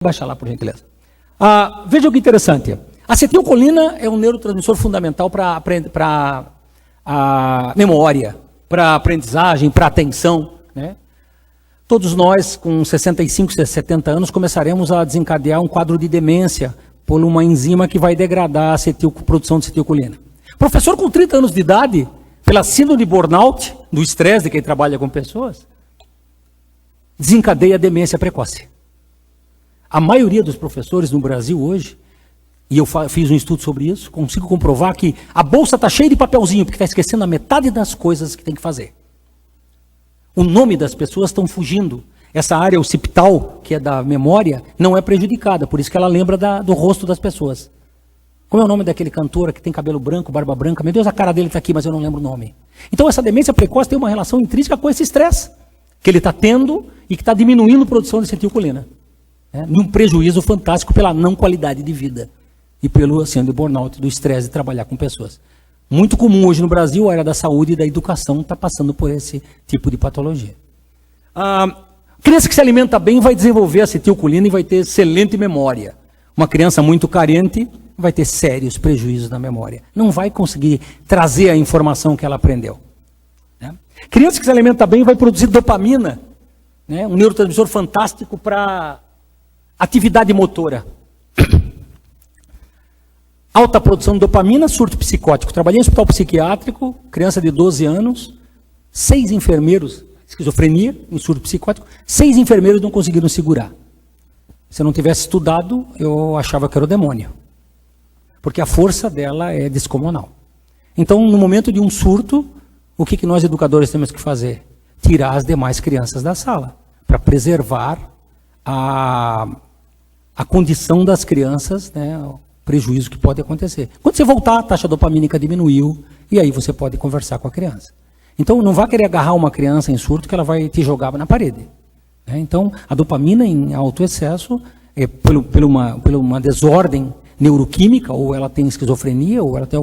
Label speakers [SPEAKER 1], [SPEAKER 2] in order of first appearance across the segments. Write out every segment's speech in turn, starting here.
[SPEAKER 1] Baixa lá, por gentileza. Veja que interessante. A acetilcolina é um neurotransmissor fundamental para a memória, para a aprendizagem, para a atenção, né? Todos nós, com 65, 70 anos, começaremos a desencadear um quadro de demência por uma enzima que vai degradar a produção de acetilcolina. Professor com 30 anos de idade, pela síndrome de burnout, do estresse de quem trabalha com pessoas, desencadeia a demência precoce. A maioria dos professores no Brasil hoje, e eu fiz um estudo sobre isso, consigo comprovar que a bolsa está cheia de papelzinho, porque está esquecendo a metade das coisas que tem que fazer. O nome das pessoas estão fugindo. Essa área occipital, que é da memória, não é prejudicada, por isso que ela lembra do rosto das pessoas. Como é o nome daquele cantor que tem cabelo branco, barba branca? Meu Deus, a cara dele está aqui, mas eu não lembro o nome. Então essa demência precoce tem uma relação intrínseca com esse estresse que ele está tendo e que está diminuindo a produção de acetilcolina. Num prejuízo fantástico pela não qualidade de vida e pelo síndrome de burnout, do estresse de trabalhar com pessoas. Muito comum hoje no Brasil, a área da saúde e da educação está passando por esse tipo de patologia. A criança que se alimenta bem vai desenvolver acetilcolina e vai ter excelente memória. Uma criança muito carente vai ter sérios prejuízos na memória. Não vai conseguir trazer a informação que ela aprendeu. Criança que se alimenta bem vai produzir dopamina, um neurotransmissor fantástico para atividade motora. Alta produção de dopamina, surto psicótico. Trabalhei em hospital psiquiátrico, criança de 12 anos, 6 enfermeiros, esquizofrenia, em surto psicótico, 6 enfermeiros não conseguiram segurar. Se eu não tivesse estudado, eu achava que era o demônio. Porque a força dela é descomunal. Então, no momento de um surto, o que nós educadores temos que fazer? Tirar as demais crianças da sala, para preservar a condição das crianças, o prejuízo que pode acontecer. Quando você voltar, a taxa dopamínica diminuiu, e aí você pode conversar com a criança. Então, não vá querer agarrar uma criança em surto que ela vai te jogar na parede. Então, a dopamina em alto excesso, por uma desordem neuroquímica, ou ela tem esquizofrenia, ou ela tem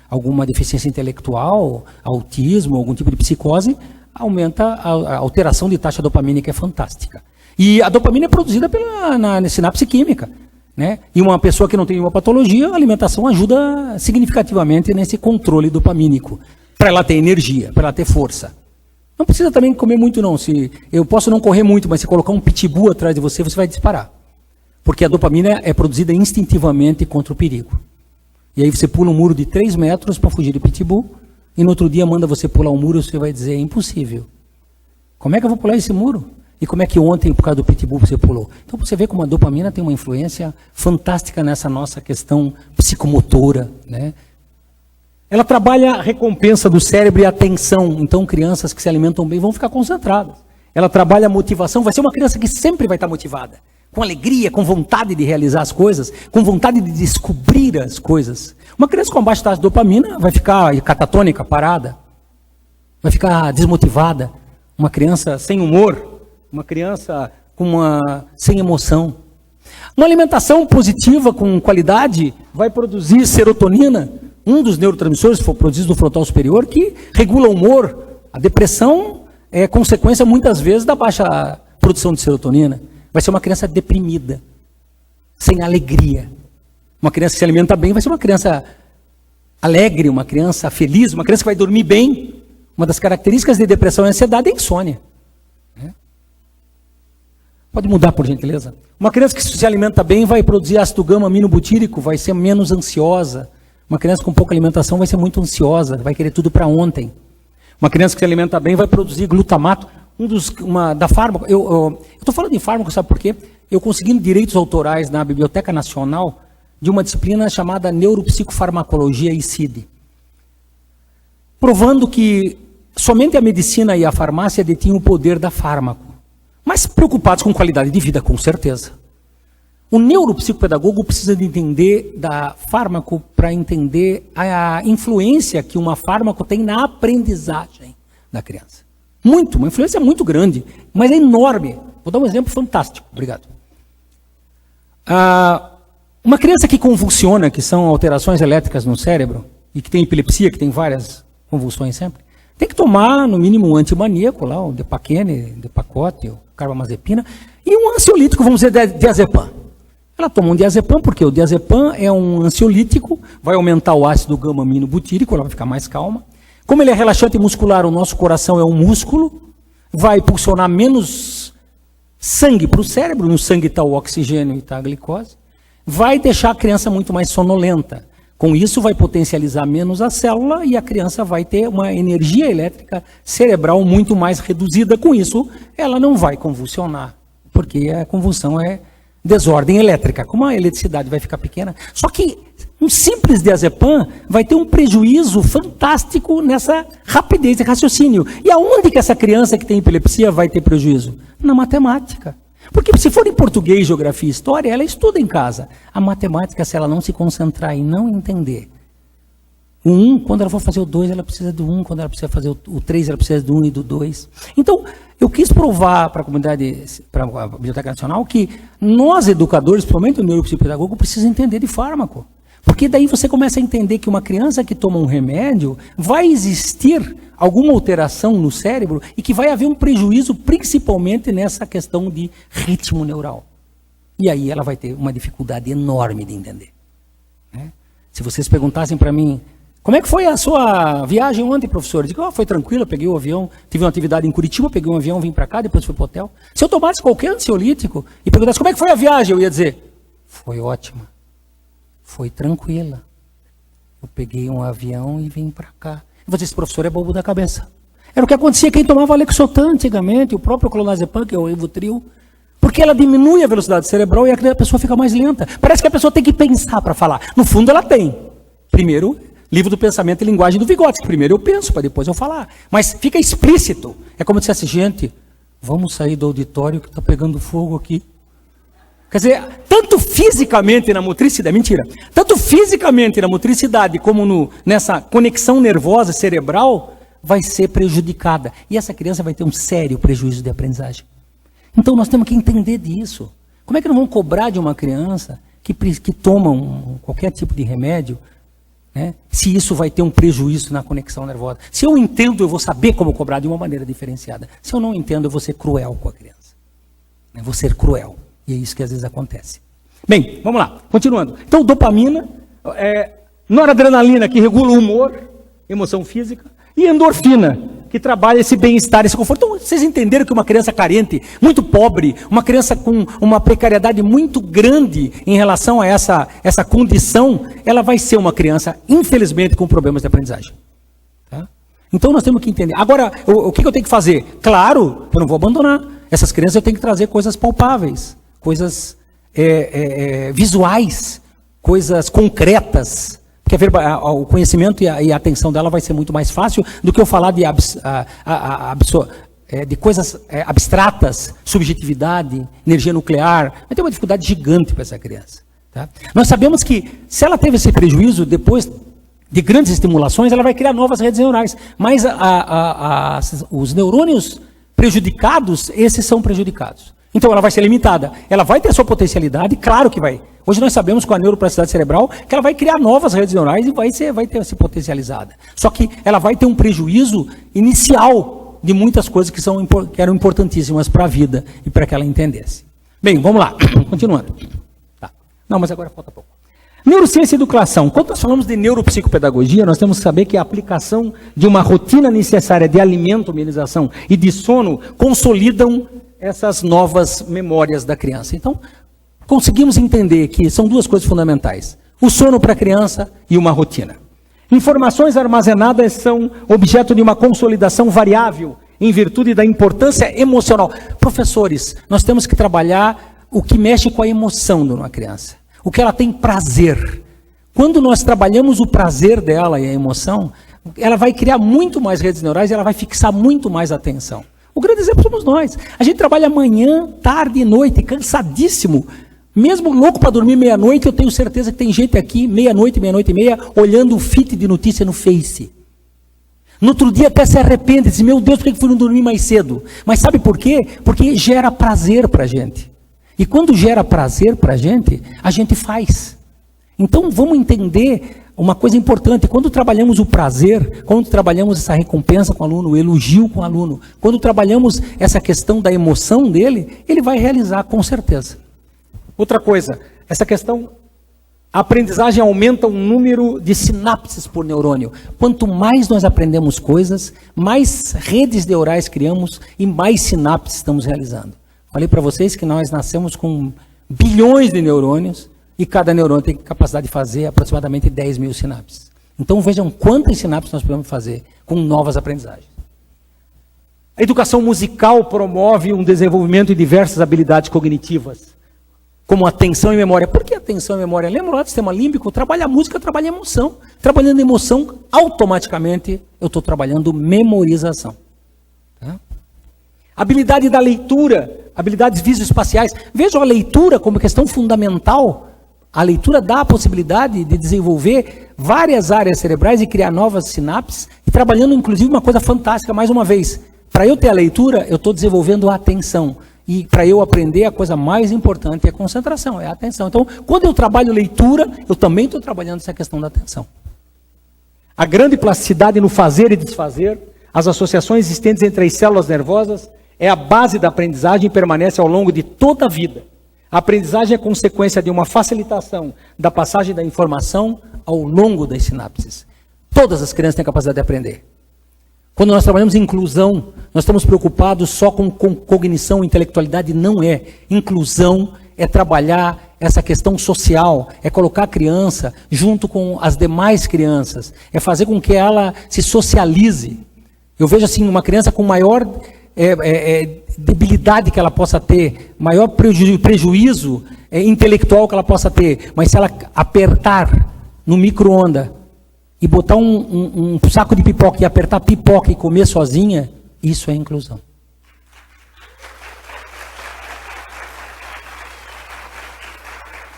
[SPEAKER 1] alguma deficiência intelectual, autismo, algum tipo de psicose, aumenta a alteração de taxa dopamínica, é fantástica. E a dopamina é produzida na sinapse química. E uma pessoa que não tem nenhuma patologia, a alimentação ajuda significativamente nesse controle dopamínico, para ela ter energia, para ela ter força. Não precisa também comer muito não. Eu posso não correr muito, mas se colocar um pitbull atrás de você, você vai disparar. Porque a dopamina é produzida instintivamente contra o perigo. E aí você pula um muro de 3 metros para fugir do pitbull, e no outro dia manda você pular um muro, você vai dizer, é impossível. Como é que eu vou pular esse muro? E como é que ontem, por causa do pitbull, você pulou? Então você vê como a dopamina tem uma influência fantástica nessa nossa questão psicomotora. Ela trabalha a recompensa do cérebro e a atenção. Então crianças que se alimentam bem vão ficar concentradas. Ela trabalha a motivação, vai ser uma criança que sempre vai estar motivada. Com alegria, com vontade de realizar as coisas, com vontade de descobrir as coisas. Uma criança com baixa taxa de dopamina vai ficar catatônica, parada. Vai ficar desmotivada. Uma criança sem humor. Uma criança sem emoção. Uma alimentação positiva, com qualidade, vai produzir serotonina, um dos neurotransmissores produzidos no frontal superior, que regula o humor. A depressão é consequência, muitas vezes, da baixa produção de serotonina. Vai ser uma criança deprimida, sem alegria. Uma criança que se alimenta bem vai ser uma criança alegre, uma criança feliz, uma criança que vai dormir bem. Uma das características de depressão e ansiedade é a insônia. Pode mudar, por gentileza. Uma criança que se alimenta bem vai produzir ácido gama-aminobutírico, vai ser menos ansiosa. Uma criança com pouca alimentação vai ser muito ansiosa, vai querer tudo para ontem. Uma criança que se alimenta bem vai produzir glutamato. Da fármaco, eu estou falando de fármaco, sabe por quê? Eu consegui direitos autorais na Biblioteca Nacional de uma disciplina chamada Neuropsicofarmacologia ICID, provando que somente a medicina e a farmácia detinham o poder da fármaco. Mas preocupados com qualidade de vida, com certeza. O neuropsicopedagogo precisa de entender da fármaco para entender a influência que uma fármaco tem na aprendizagem da criança. Uma influência muito grande, mas é enorme. Vou dar um exemplo fantástico, obrigado. Uma criança que convulsiona, que são alterações elétricas no cérebro, e que tem epilepsia, que tem várias convulsões sempre, tem que tomar, no mínimo, um antimaníaco, lá, o Depaquene, Depakote, o carbamazepina, E um ansiolítico, vamos dizer, diazepam. Ela toma um diazepam, porque o diazepam é um ansiolítico, vai aumentar o ácido gama-aminobutírico, ela vai ficar mais calma. Como ele é relaxante muscular, o nosso coração é um músculo, vai impulsionar menos sangue para o cérebro, no sangue está o oxigênio e está a glicose, vai deixar a criança muito mais sonolenta. Com isso vai potencializar menos a célula e a criança vai ter uma energia elétrica cerebral muito mais reduzida. Com isso, ela não vai convulsionar, porque a convulsão é desordem elétrica. Como a eletricidade vai ficar pequena. Só que um simples diazepam vai ter um prejuízo fantástico nessa rapidez de raciocínio. E aonde que essa criança que tem epilepsia vai ter prejuízo? Na matemática. Porque se for em português, geografia e história, ela estuda em casa. A matemática, se ela não se concentrar e não entender, o 1, quando ela for fazer o 2, ela precisa do 1, quando ela precisa fazer o 3, ela precisa do 1 e do 2. Então, eu quis provar para a comunidade, para a Biblioteca Nacional, que nós, educadores, principalmente o neuropsicopedagogo, precisamos entender de fármaco. Porque daí você começa a entender que uma criança que toma um remédio, vai existir alguma alteração no cérebro e que vai haver um prejuízo principalmente nessa questão de ritmo neural. E aí ela vai ter uma dificuldade enorme de entender. Né? Se vocês perguntassem para mim, como é que foi a sua viagem ontem, professor? Eu digo, foi tranquilo, eu peguei o avião, tive uma atividade em Curitiba, peguei um avião, vim para cá, depois fui para o hotel. Se eu tomasse qualquer ansiolítico e perguntasse como é que foi a viagem, eu ia dizer, foi ótima. Foi tranquila. Eu peguei um avião e vim para cá. E você, esse professor é bobo da cabeça. Era o que acontecia quem tomava Lexotan antigamente, o próprio clonazepam, que é o Rivotril, porque ela diminui a velocidade cerebral e a pessoa fica mais lenta. Parece que a pessoa tem que pensar para falar. No fundo ela tem. Primeiro, livro do pensamento e linguagem do Vygotsky. Primeiro eu penso, para depois eu falar. Mas fica explícito. É como se dissesse, gente, vamos sair do auditório que está pegando fogo aqui. Quer dizer, tanto fisicamente na motricidade, mentira, tanto fisicamente na motricidade como nessa conexão nervosa cerebral, vai ser prejudicada. E essa criança vai ter um sério prejuízo de aprendizagem. Então nós temos que entender disso. Como é que nós vamos cobrar de uma criança que toma qualquer tipo de remédio, né, se isso vai ter um prejuízo na conexão nervosa? Se eu entendo, eu vou saber como cobrar de uma maneira diferenciada. Se eu não entendo, eu vou ser cruel com a criança. Eu vou ser cruel. E é isso que às vezes acontece. Bem, vamos lá, continuando. Então, dopamina, noradrenalina, que regula o humor, emoção física, e endorfina, que trabalha esse bem-estar, esse conforto. Então, vocês entenderam que uma criança carente, muito pobre, uma criança com uma precariedade muito grande em relação a essa condição, ela vai ser uma criança, infelizmente, com problemas de aprendizagem. Tá? Então, nós temos que entender. Agora, o que eu tenho que fazer? Claro, eu não vou abandonar. Essas crianças eu tenho que trazer coisas palpáveis. Coisas visuais, coisas concretas, porque o conhecimento e a atenção dela vai ser muito mais fácil do que eu falar de coisas abstratas, subjetividade, energia nuclear. Vai ter uma dificuldade gigante para essa criança. Tá? Nós sabemos que se ela teve esse prejuízo, depois de grandes estimulações, ela vai criar novas redes neurais, mas os neurônios prejudicados, esses são prejudicados. Então ela vai ser limitada, ela vai ter sua potencialidade, claro que vai. Hoje nós sabemos com a neuroplasticidade cerebral que ela vai criar novas redes neurais e vai ter se potencializada. Só que ela vai ter um prejuízo inicial de muitas coisas que eram importantíssimas para a vida e para que ela entendesse. Bem, vamos lá, continuando. Tá. Não, mas agora falta pouco. Neurociência e educação. Quando nós falamos de neuropsicopedagogia, nós temos que saber que a aplicação de uma rotina necessária de alimento, amenização e de sono consolidam essas novas memórias da criança. Então, conseguimos entender que são duas coisas fundamentais. O sono para a criança e uma rotina. Informações armazenadas são objeto de uma consolidação variável em virtude da importância emocional. Professores, nós temos que trabalhar o que mexe com a emoção de uma criança. O que ela tem prazer. Quando nós trabalhamos o prazer dela e a emoção, ela vai criar muito mais redes neurais e ela vai fixar muito mais atenção. O grande exemplo somos nós. A gente trabalha manhã, tarde e noite, cansadíssimo. Mesmo louco para dormir meia-noite, eu tenho certeza que tem gente aqui, meia-noite e meia, olhando o feed de notícia no Face. No outro dia até se arrepende, diz, meu Deus, por que fui não dormir mais cedo? Mas sabe por quê? Porque gera prazer para a gente. E quando gera prazer para a gente faz. Então vamos entender uma coisa importante, quando trabalhamos o prazer, quando trabalhamos essa recompensa com o aluno, o elogio com o aluno, quando trabalhamos essa questão da emoção dele, ele vai realizar com certeza. Outra coisa, essa questão, a aprendizagem aumenta o número de sinapses por neurônio. Quanto mais nós aprendemos coisas, mais redes neurais criamos e mais sinapses estamos realizando. Falei para vocês que nós nascemos com bilhões de neurônios, e cada neurônio tem capacidade de fazer aproximadamente 10 mil sinapses. Então vejam quantas sinapses nós podemos fazer com novas aprendizagens. A educação musical promove um desenvolvimento de diversas habilidades cognitivas, como atenção e memória. Por que atenção e memória? Lembra lá do sistema límbico? Trabalha a música, trabalha a emoção. Trabalhando a emoção, automaticamente eu estou trabalhando memorização. Tá? Habilidade da leitura, habilidades visoespaciais. Vejam a leitura como questão fundamental. A leitura dá a possibilidade de desenvolver várias áreas cerebrais e criar novas sinapses, e trabalhando inclusive uma coisa fantástica, mais uma vez, para eu ter a leitura, eu estou desenvolvendo a atenção, e para eu aprender a coisa mais importante é a concentração, é a atenção. Então, quando eu trabalho leitura, eu também estou trabalhando essa questão da atenção. A grande plasticidade no fazer e desfazer, as associações existentes entre as células nervosas, é a base da aprendizagem e permanece ao longo de toda a vida. A aprendizagem é consequência de uma facilitação da passagem da informação ao longo das sinapses. Todas as crianças têm a capacidade de aprender. Quando nós trabalhamos em inclusão, nós estamos preocupados só com cognição, intelectualidade. Não é. Inclusão é trabalhar essa questão social, é colocar a criança junto com as demais crianças, é fazer com que ela se socialize. Eu vejo assim, uma criança com maior debilidade que ela possa ter, maior prejuízo intelectual que ela possa ter, mas se ela apertar no micro-ondas e botar um saco de pipoca e apertar pipoca e comer sozinha, isso é inclusão.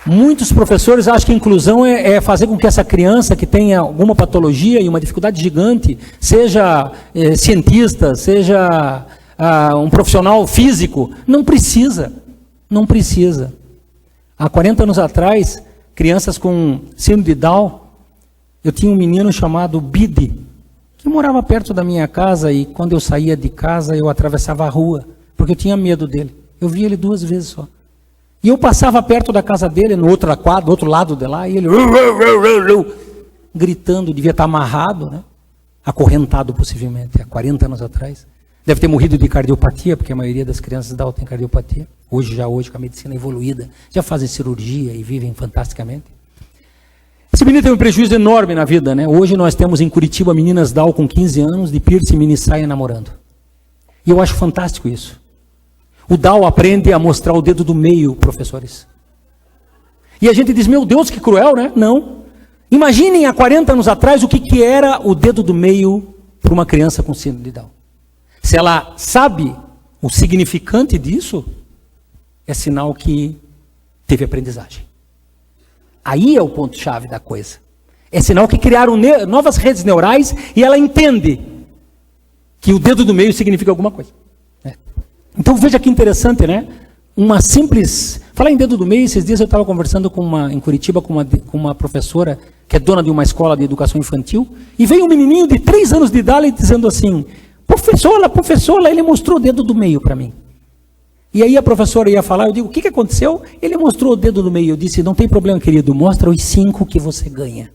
[SPEAKER 1] Muitos professores acham que inclusão é fazer com que essa criança que tenha alguma patologia e uma dificuldade gigante, seja cientista, seja um profissional físico. Não precisa, não precisa. Há 40 anos atrás, crianças com síndrome de Down, eu tinha um menino chamado Bidi, que morava perto da minha casa, e quando eu saía de casa, eu atravessava a rua, porque eu tinha medo dele. Eu via ele 2 vezes só. E eu passava perto da casa dele, no outro lado de lá, e ele gritando, devia estar amarrado, né? Acorrentado possivelmente, há 40 anos atrás. Deve ter morrido de cardiopatia, porque a maioria das crianças Down tem cardiopatia. Hoje, com a medicina evoluída, já fazem cirurgia e vivem fantasticamente. Esse menino tem um prejuízo enorme na vida, né? Hoje nós temos em Curitiba meninas Down com 15 anos, de piercing, mini saia, namorando. E eu acho fantástico isso. O Down aprende a mostrar o dedo do meio, professores. E a gente diz, meu Deus, que cruel, né? Não. Imaginem há 40 anos atrás o que era o dedo do meio para uma criança com síndrome de Down. Se ela sabe o significante disso, é sinal que teve aprendizagem. Aí é o ponto-chave da coisa. É sinal que criaram novas redes neurais e ela entende que o dedo do meio significa alguma coisa. Então veja que interessante, né? Uma simples... Falar em dedo do meio, esses dias eu estava conversando em Curitiba com uma professora que é dona de uma escola de educação infantil, e veio um menininho de 3 anos de idade dizendo assim, professora, ele mostrou o dedo do meio para mim. E aí a professora ia falar, eu digo, o que aconteceu? Ele mostrou o dedo do meio. Eu disse, não tem problema, querido, mostra os 5 que você ganha.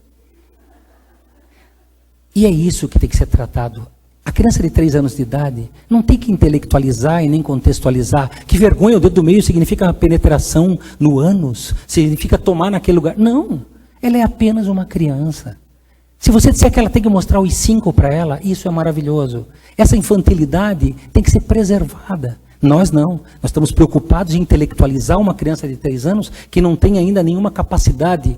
[SPEAKER 1] E é isso que tem que ser tratado. A criança de 3 anos de idade não tem que intelectualizar e nem contextualizar. Que vergonha, o dedo do meio significa penetração no ânus, significa tomar naquele lugar. Não, ela é apenas uma criança. Se você disser que ela tem que mostrar os 5 para ela, isso é maravilhoso. Essa infantilidade tem que ser preservada. Nós não. Nós estamos preocupados em intelectualizar uma criança de 3 anos que não tem ainda nenhuma capacidade,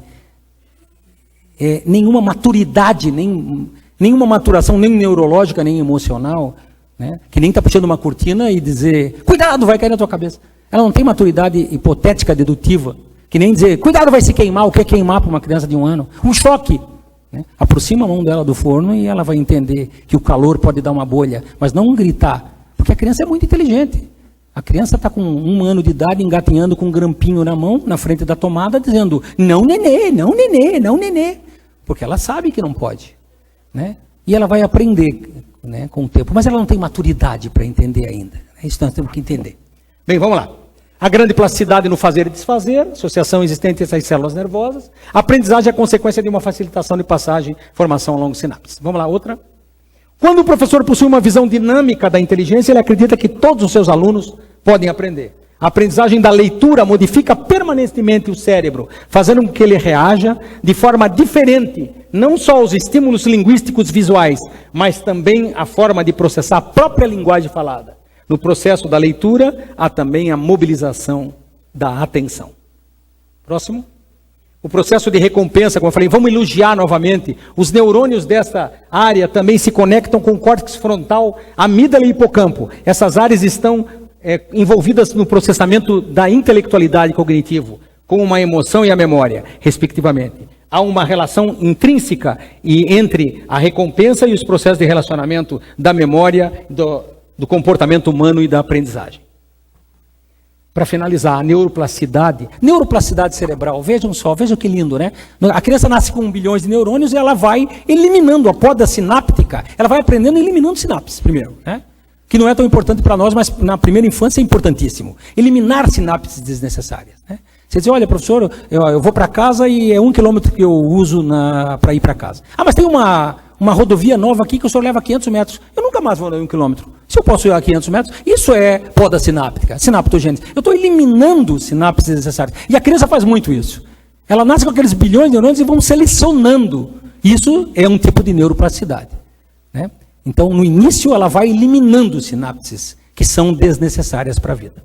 [SPEAKER 1] nenhuma maturidade, nenhuma maturação, nem neurológica, nem emocional, né? Que nem está puxando uma cortina e dizer, cuidado, vai cair na tua cabeça. Ela não tem maturidade hipotética, dedutiva, que nem dizer, cuidado, vai se queimar. O que é queimar para uma criança de 1 ano? Um choque. Né? Aproxima a mão dela do forno e ela vai entender que o calor pode dar uma bolha, mas não gritar, porque a criança é muito inteligente. A criança está com 1 ano de idade, engatinhando com um grampinho na mão, na frente da tomada, dizendo, não nenê, não nenê, não nenê. porque ela sabe que não pode, né? E ela vai aprender, né, com o tempo, mas ela não tem maturidade para entender ainda. É isso que nós temos que entender. Bem, vamos lá. A grande plasticidade no fazer e desfazer, associação existente entre essas células nervosas. A aprendizagem é a consequência de uma facilitação de passagem, formação ao longo de sinapses. Vamos lá, outra. Quando o professor possui uma visão dinâmica da inteligência, ele acredita que todos os seus alunos podem aprender. A aprendizagem da leitura modifica permanentemente o cérebro, fazendo com que ele reaja de forma diferente, não só aos estímulos linguísticos visuais, mas também a forma de processar a própria linguagem falada. No processo da leitura, há também a mobilização da atenção. Próximo. O processo de recompensa, como eu falei, vamos elogiar novamente. Os neurônios dessa área também se conectam com o córtex frontal, amígdala e hipocampo. Essas áreas estão envolvidas no processamento da intelectualidade cognitivo, com uma emoção e a memória, respectivamente. Há uma relação intrínseca entre a recompensa e os processos de relacionamento da memória, do comportamento humano e da aprendizagem. Para finalizar, a neuroplasticidade cerebral, vejam só, vejam que lindo, né? A criança nasce com 1 bilhão de neurônios e ela vai eliminando a poda sináptica, ela vai aprendendo e eliminando sinapses primeiro, né? Que não é tão importante para nós, mas na primeira infância é importantíssimo. Eliminar sinapses desnecessárias, né? Você diz, olha, professor, eu vou para casa e é 1 quilômetro que eu uso para ir para casa. Ah, mas tem uma rodovia nova aqui que o senhor leva 500 metros. Eu nunca mais vou andar 1 quilômetro. Se eu posso ir a 500 metros, isso é poda sináptica, sinaptogênese. Eu estou eliminando sinapses desnecessárias. E a criança faz muito isso. Ela nasce com aqueles bilhões de neurônios e vão selecionando. Isso é um tipo de neuroplasticidade, né? Então, no início, ela vai eliminando sinapses que são desnecessárias para a vida.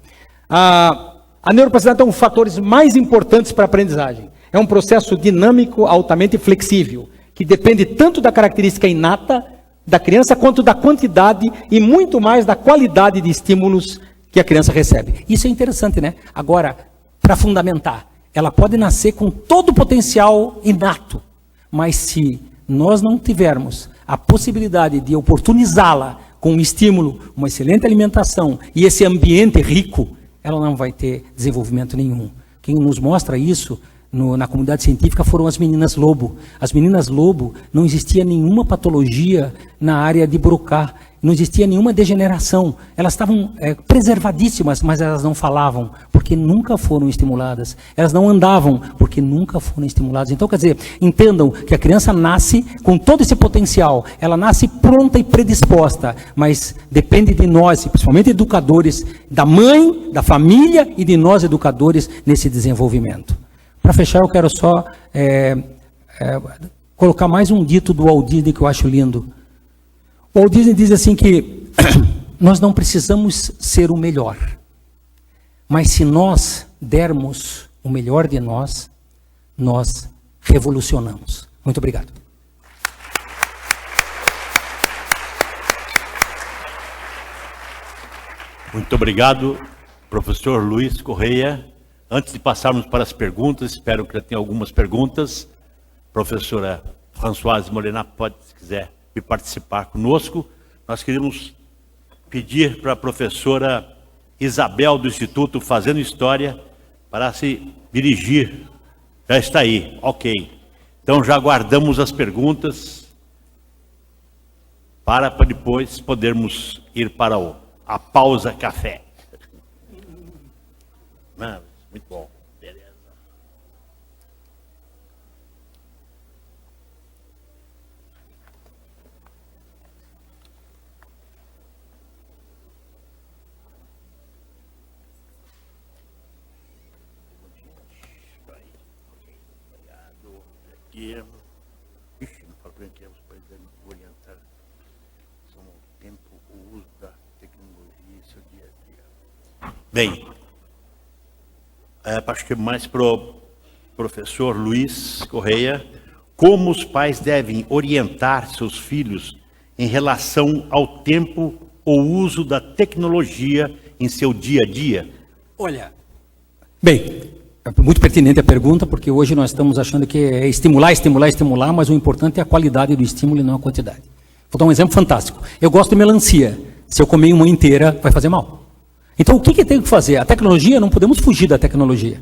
[SPEAKER 1] A neuroplasticidade é um dos fatores mais importantes para a aprendizagem. É um processo dinâmico, altamente flexível, que depende tanto da característica inata da criança, quanto da quantidade e muito mais da qualidade de estímulos que a criança recebe. Isso é interessante, né? Agora, para fundamentar, ela pode nascer com todo o potencial inato, mas se nós não tivermos a possibilidade de oportunizá-la com um estímulo, uma excelente alimentação e esse ambiente rico, ela não vai ter desenvolvimento nenhum. Quem nos mostra isso na comunidade científica foram as meninas lobo. As meninas lobo, não existia nenhuma patologia na área de Broca, não existia nenhuma degeneração. Elas estavam preservadíssimas, mas elas não falavam, porque nunca foram estimuladas. Elas não andavam, porque nunca foram estimuladas. Então, quer dizer, entendam que a criança nasce com todo esse potencial. Ela nasce pronta e predisposta, mas depende de nós, principalmente educadores, da mãe, da família e de nós educadores nesse desenvolvimento. Para fechar, eu quero só colocar mais um dito do Walt Disney que eu acho lindo. O Walt Disney diz assim que nós não precisamos ser o melhor, mas se nós dermos o melhor de nós, nós revolucionamos. Muito obrigado.
[SPEAKER 2] Muito obrigado, professor Luiz Correia. Antes de passarmos para as perguntas, espero que já tenha algumas perguntas. Professora Françoise Molina, pode, se quiser, vir participar conosco. Nós queríamos pedir para a professora Isabel do Instituto Fazendo História para se dirigir. Já está aí, ok. Então já aguardamos as perguntas para depois podermos ir para a pausa café. Não, muito bom, beleza. Obrigado. Ixi, não falo para que os orientar sobre o tempo, o uso da tecnologia e seu dia a dia. Bem, acho que mais para o professor Luiz Correia, como os pais devem orientar seus filhos em relação ao tempo ou uso da tecnologia em seu dia a dia?
[SPEAKER 1] Olha, bem, é muito pertinente a pergunta, porque hoje nós estamos achando que é estimular, mas o importante é a qualidade do estímulo e não a quantidade. Vou dar um exemplo fantástico. Eu gosto de melancia. Se eu comer uma inteira, vai fazer mal. Então, o que tem que fazer? A tecnologia, não podemos fugir da tecnologia.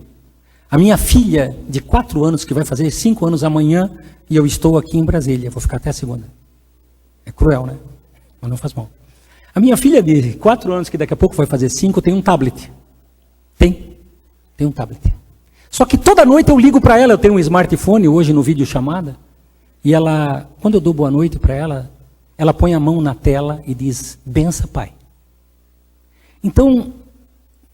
[SPEAKER 1] A minha filha de 4 anos, que vai fazer 5 anos amanhã, e eu estou aqui em Brasília, vou ficar até a segunda. É cruel, né? Mas não faz mal. A minha filha de 4 anos, que daqui a pouco vai fazer 5, tem um tablet. Tem um tablet. Só que toda noite eu ligo para ela, eu tenho um smartphone hoje no vídeo chamada, e ela, quando eu dou boa noite para ela, ela põe a mão na tela e diz, bença pai. Então,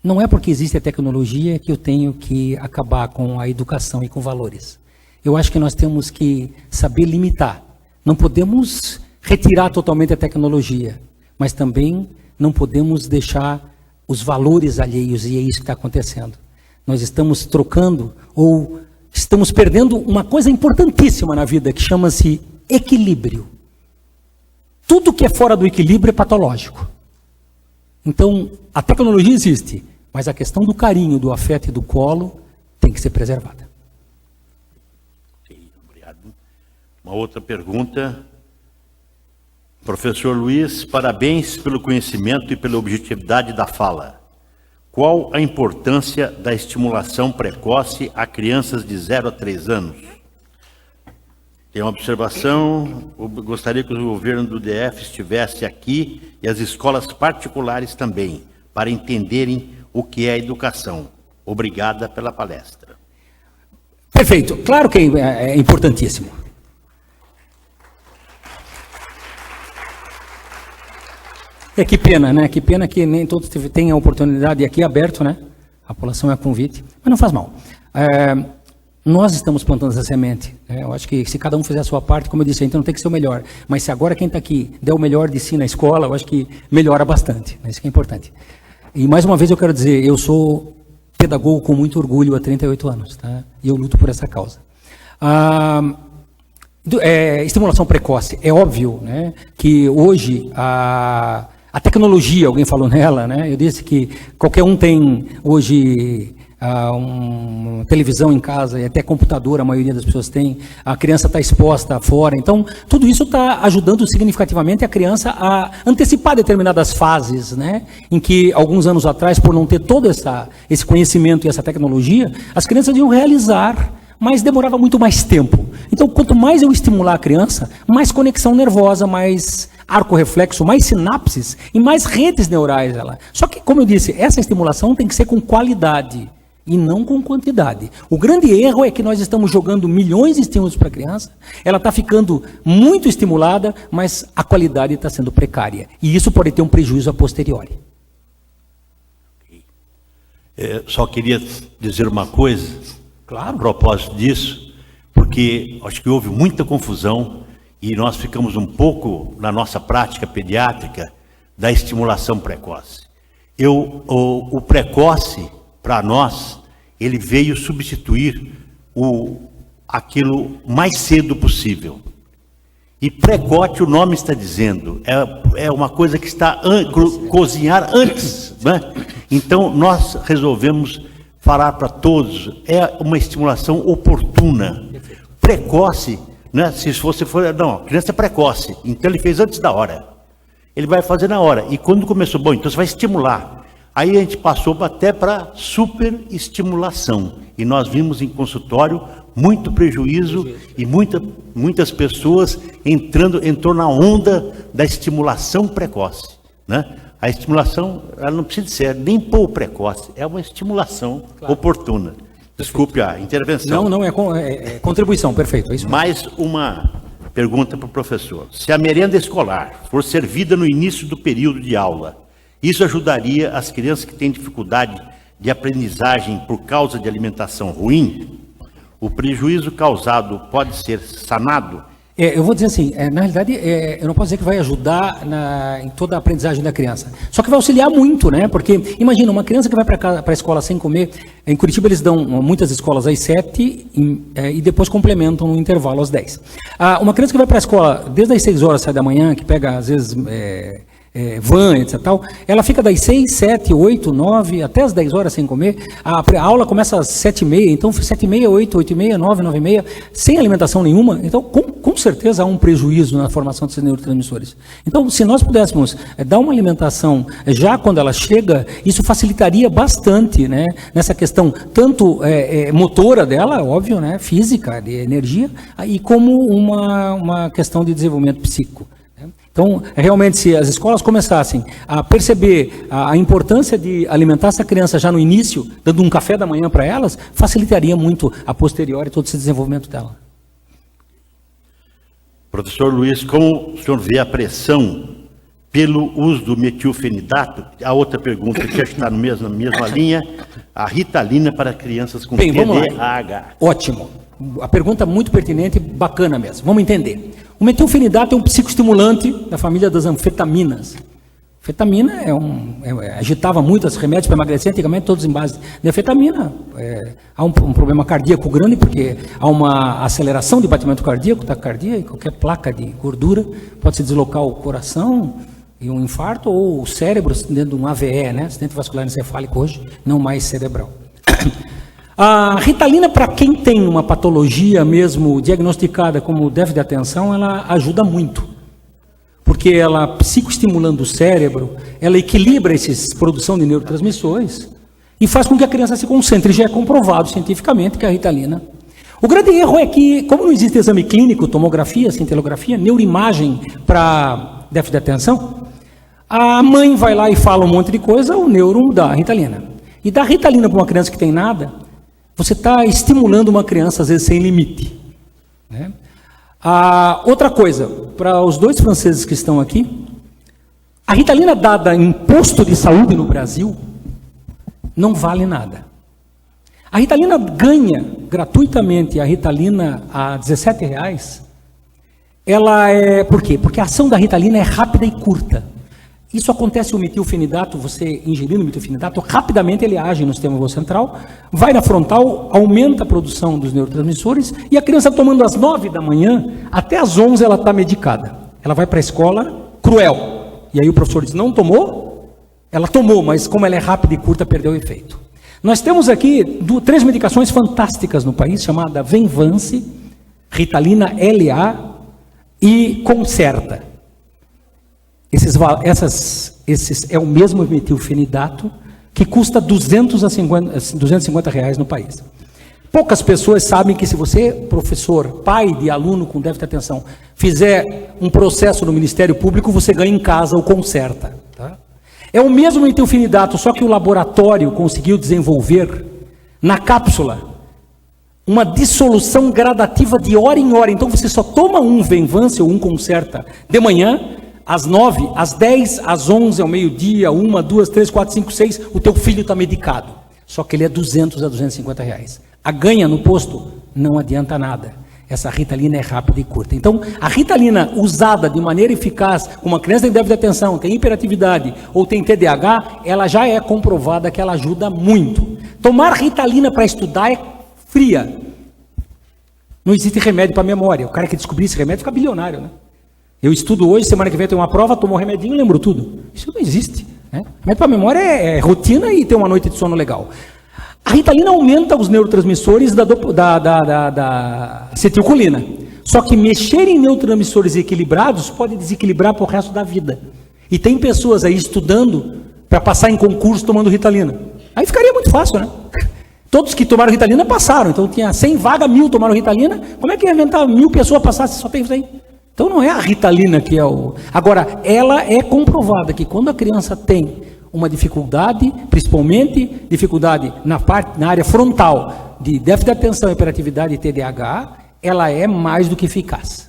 [SPEAKER 1] não é porque existe a tecnologia que eu tenho que acabar com a educação e com valores. Eu acho que nós temos que saber limitar. Não podemos retirar totalmente a tecnologia, mas também não podemos deixar os valores alheios, e é isso que está acontecendo. Nós estamos trocando ou estamos perdendo uma coisa importantíssima na vida que chama-se equilíbrio. Tudo que é fora do equilíbrio é patológico. Então, a tecnologia existe, mas a questão do carinho, do afeto e do colo tem que ser preservada.
[SPEAKER 2] Ok, obrigado. Uma outra pergunta. Professor Luiz, parabéns pelo conhecimento e pela objetividade da fala. Qual a importância da estimulação precoce a crianças de 0 a 3 anos? Tem uma observação, eu gostaria que o governo do DF estivesse aqui e as escolas particulares também, para entenderem o que é a educação. Obrigada pela palestra.
[SPEAKER 1] Perfeito, claro que é importantíssimo. Que pena, né? Que pena que nem todos têm a oportunidade, e aqui é aberto, né? A população é a convite, mas não faz mal. Nós estamos plantando essa semente. Eu acho que se cada um fizer a sua parte, como eu disse, então não tem que ser o melhor. Mas se agora quem está aqui der o melhor de si na escola, eu acho que melhora bastante. Isso que é importante. E mais uma vez eu quero dizer, eu sou pedagogo com muito orgulho há 38 anos, tá? E eu luto por essa causa. Estimulação precoce. É óbvio, né, que hoje a tecnologia, alguém falou nela, né? Eu disse que qualquer um tem hoje uma televisão em casa, e até computador, a maioria das pessoas tem. A criança está exposta fora. Então, tudo isso está ajudando significativamente a criança a antecipar determinadas fases, né? Em que, alguns anos atrás, por não ter todo esse conhecimento e essa tecnologia, as crianças iam realizar, mas demorava muito mais tempo. Então, quanto mais eu estimular a criança, mais conexão nervosa, mais arco-reflexo, mais sinapses e mais redes neurais ela. Só que, como eu disse, essa estimulação tem que ser com qualidade e não com quantidade. O grande erro é que nós estamos jogando milhões de estímulos para a criança, ela está ficando muito estimulada, mas a qualidade está sendo precária. E isso pode ter um prejuízo a posteriori.
[SPEAKER 2] Só queria dizer uma coisa,
[SPEAKER 1] claro,
[SPEAKER 2] a propósito disso, porque acho que houve muita confusão e nós ficamos um pouco, na nossa prática pediátrica, da estimulação precoce. O precoce, para nós, ele veio substituir aquilo mais cedo possível. E precoce, o nome está dizendo, é uma coisa que está cozinhar antes, né? Então, nós resolvemos falar para todos, é uma estimulação oportuna. Precoce, né? Se você for, não, a criança é precoce, então ele fez antes da hora. Ele vai fazer na hora. E quando começou, bom, então você vai estimular. Aí a gente passou até para superestimulação. E nós vimos em consultório muito prejuízo e muitas pessoas entrou na onda da estimulação precoce, né? A estimulação, ela não precisa ser nem pouco precoce, é uma estimulação oportuna. Desculpe a intervenção.
[SPEAKER 1] Não, é contribuição, perfeito. É isso.
[SPEAKER 2] Mais uma pergunta para o professor. Se a merenda escolar for servida no início do período de aula, isso ajudaria as crianças que têm dificuldade de aprendizagem por causa de alimentação ruim? O prejuízo causado pode ser sanado?
[SPEAKER 1] Eu vou dizer assim, na realidade, eu não posso dizer que vai ajudar em toda a aprendizagem da criança. Só que vai auxiliar muito, né? Porque, imagina, uma criança que vai para a escola sem comer, em Curitiba eles dão muitas escolas às 7 e depois complementam no intervalo às 10. Uma criança que vai para a escola desde as 6 horas, sai da manhã, que pega, às vezes, van, etc. Tal, ela fica das 6, 7, 8, 9, até as 10 horas sem comer. A aula começa às 7h30, então 7h30, 8, 8h30, 9, 9h30, sem alimentação nenhuma. Então, com certeza há um prejuízo na formação desses neurotransmissores. Então, se nós pudéssemos dar uma alimentação já quando ela chega, isso facilitaria bastante, né, nessa questão, tanto motora dela, óbvio, né, física, de energia, e como uma questão de desenvolvimento psíquico. Então, realmente, se as escolas começassem a perceber a importância de alimentar essa criança já no início, dando um café da manhã para elas, facilitaria muito a posteriori todo esse desenvolvimento dela.
[SPEAKER 2] Professor Luiz, como o senhor vê a pressão pelo uso do metilfenidato? A outra pergunta que está na mesma linha, a Ritalina para crianças com TDAH.
[SPEAKER 1] Ótimo. A pergunta é muito pertinente e bacana mesmo. Vamos entender. O metilfenidato é um psicoestimulante da família das anfetaminas. Anfetamina agitava muito os remédios para emagrecer, antigamente todos em base de anfetamina. Há um problema cardíaco grande, porque há uma aceleração de batimento cardíaco, taquicardia, e qualquer placa de gordura pode se deslocar o coração e um infarto, ou o cérebro dentro de um AVE, né? Acidente vascular encefálico hoje, não mais cerebral. A Ritalina, para quem tem uma patologia mesmo diagnosticada como déficit de atenção, ela ajuda muito. Porque ela, psicoestimulando o cérebro, ela equilibra essa produção de neurotransmissores e faz com que a criança se concentre. Já é comprovado cientificamente que a Ritalina. O grande erro é que, como não existe exame clínico, tomografia, cintilografia, neuroimagem para déficit de atenção, a mãe vai lá e fala um monte de coisa, o neuro dá a Ritalina. E dar Ritalina para uma criança que tem nada, você está estimulando uma criança, às vezes, sem limite. Né? Outra coisa, para os dois franceses que estão aqui, a Ritalina dada em posto de saúde no Brasil não vale nada. A Ritalina ganha gratuitamente a Ritalina a R$17. Por quê? Porque a ação da Ritalina é rápida e curta. Isso acontece o metilfenidato, você ingerindo o metilfenidato, rapidamente ele age no sistema nervoso central, vai na frontal, aumenta a produção dos neurotransmissores, e a criança tomando às 9 da manhã, até às 11 ela está medicada. Ela vai para a escola, cruel. E aí o professor diz, não tomou? Ela tomou, mas como ela é rápida e curta, perdeu o efeito. Nós temos aqui 3 medicações fantásticas no país, chamada Venvance, Ritalina LA e Concerta. Esses é o mesmo metilfenidato que custa R$250 no país. Poucas pessoas sabem que se você, professor, pai de aluno com déficit de atenção, fizer um processo no Ministério Público, você ganha em casa o Concerta. Tá? É o mesmo metilfenidato, só que o laboratório conseguiu desenvolver na cápsula uma dissolução gradativa de hora em hora. Então você só toma um Venvance ou um Concerta de manhã, às 9, às 10, às 11, ao meio-dia, 1, 2, 3, 4, 5, 6, o teu filho está medicado. Só que ele é R$200 a R$250. A ganha no posto não adianta nada. Essa Ritalina é rápida e curta. Então, a Ritalina usada de maneira eficaz, com uma criança que tem déficit de atenção, tem hiperatividade ou tem TDAH, ela já é comprovada que ela ajuda muito. Tomar Ritalina para estudar é fria. Não existe remédio para memória. O cara que descobrir esse remédio fica bilionário, né? Eu estudo hoje, semana que vem eu tenho uma prova, tomo um remedinho e lembro tudo. Isso não existe. Né? Remédio para memória é rotina e ter uma noite de sono legal. A Ritalina aumenta os neurotransmissores da acetilcolina. Só que mexer em neurotransmissores equilibrados pode desequilibrar para o resto da vida. E tem pessoas aí estudando para passar em concurso tomando Ritalina. Aí ficaria muito fácil, né? Todos que tomaram Ritalina passaram. Então tinha 100 vagas, 1000 tomaram Ritalina. Como é que ia inventar 1000 pessoas passar se só tem isso aí? Então não é a Ritalina que é o... Agora, ela é comprovada que quando a criança tem uma dificuldade, principalmente dificuldade na área frontal de déficit de atenção, hiperatividade e TDAH, ela é mais do que eficaz.